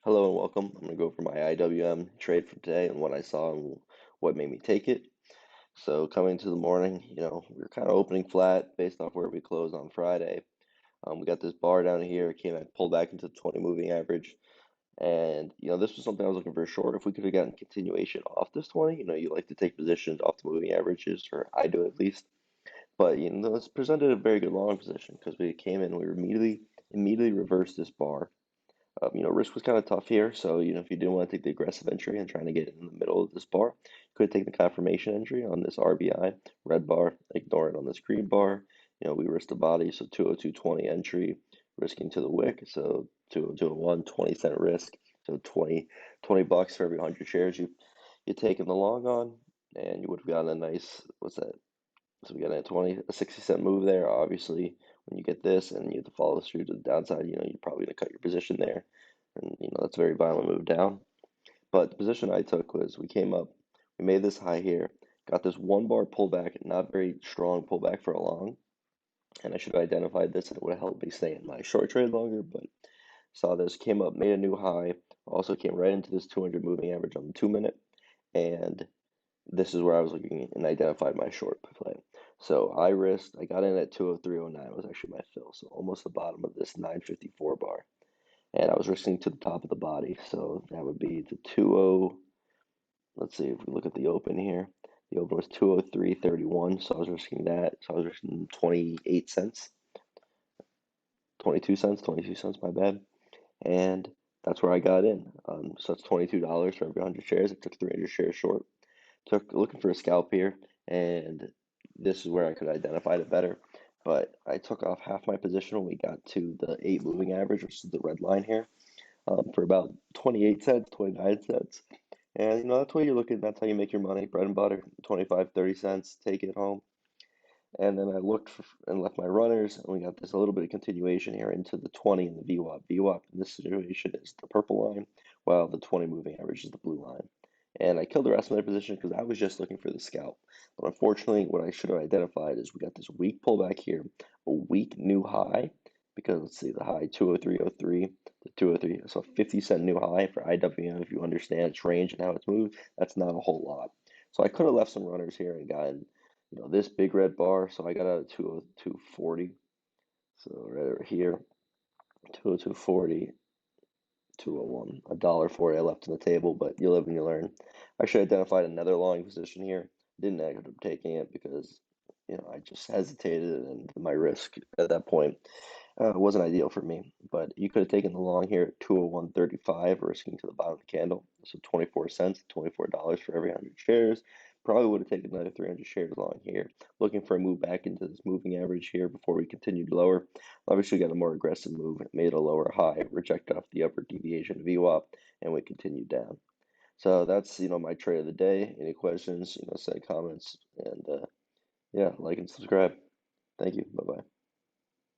Hello and welcome. I'm going to go over my IWM trade for today and what I saw and what made me take it. So coming to the morning, we were kind of opening flat based off where we closed on Friday. We got this bar down here. It came and pulled back into the 20 moving average. And, this was something I was looking for short. If we could have gotten continuation off this 20, you like to take positions off the moving averages, or I do at least. But, it's presented a very good long position because we came in, we were immediately reversed this bar. Risk was kind of tough here, so if you didn't want to take the aggressive entry and trying to get in the middle of this bar, you could take the confirmation entry on this RBI red bar, ignore it on this green bar. We risked the body, so 202.20 entry, risking to the wick, so 202.01, 20-cent risk, so 20 bucks for every 100 shares you taken the long on, and you would have gotten a nice, what's that? So we got a 60-cent move there. Obviously, when you get this and you have to follow through to the downside, you're probably going to cut your position there. And, that's a very violent move down. But the position I took was we came up, we made this high here, got this one bar pullback, not very strong pullback for a long. And I should have identified this and it would have helped me stay in my short trade longer. But saw this, came up, made a new high, also came right into this 200 moving average on the 2 minute. And this is where I was looking and identified my short play. So I got in at 203.09 was actually my fill. So almost the bottom of this 954 bar. And I was risking to the top of the body. So that would be the 20, let's see if we look at the open here. The open was 203.31. So I was risking that. So I was risking 28 cents, 22 cents, my bad. And that's where I got in. So that's $22 for every 100 shares. I took 300 shares short. Looking for a scalp here, and this is where I could identify it better. But I took off half my position when we got to the 8 moving average, which is the red line here, for about 28 cents, 29 cents. And that's what you're looking, that's how you make your money. Bread and butter, 25, 30 cents, take it home. And then I looked and left my runners, and we got this a little bit of continuation here into the 20 and the VWAP. VWAP in this situation is the purple line, while the 20 moving average is the blue line. And I killed the rest of my position because I was just looking for the scalp. But unfortunately, what I should have identified is we got this weak pullback here, a weak new high, because let's see, the high 203.03, the 203, so 50-cent new high for IWM. If you understand its range and how it's moved, that's not a whole lot. So I could have left some runners here and gotten this big red bar. So I got out at 202.40. So right over here, 202.40, 201, $1.40 I left on the table, but you live and you learn. I should have identified another long position here. Didn't end up taking it because, I just hesitated and my risk at that point wasn't ideal for me. But you could have taken the long here at 201.35, risking to the bottom of the candle. So 24 cents, $24 for every 100 shares. Probably would have taken another 300 shares long here. Looking for a move back into this moving average here before we continued lower. Obviously got a more aggressive move, made a lower high, rejected off the upper deviation of VWAP, and we continued down. So that's, my trade of the day. Any questions, send comments, and yeah, like and subscribe. Thank you. Bye-bye.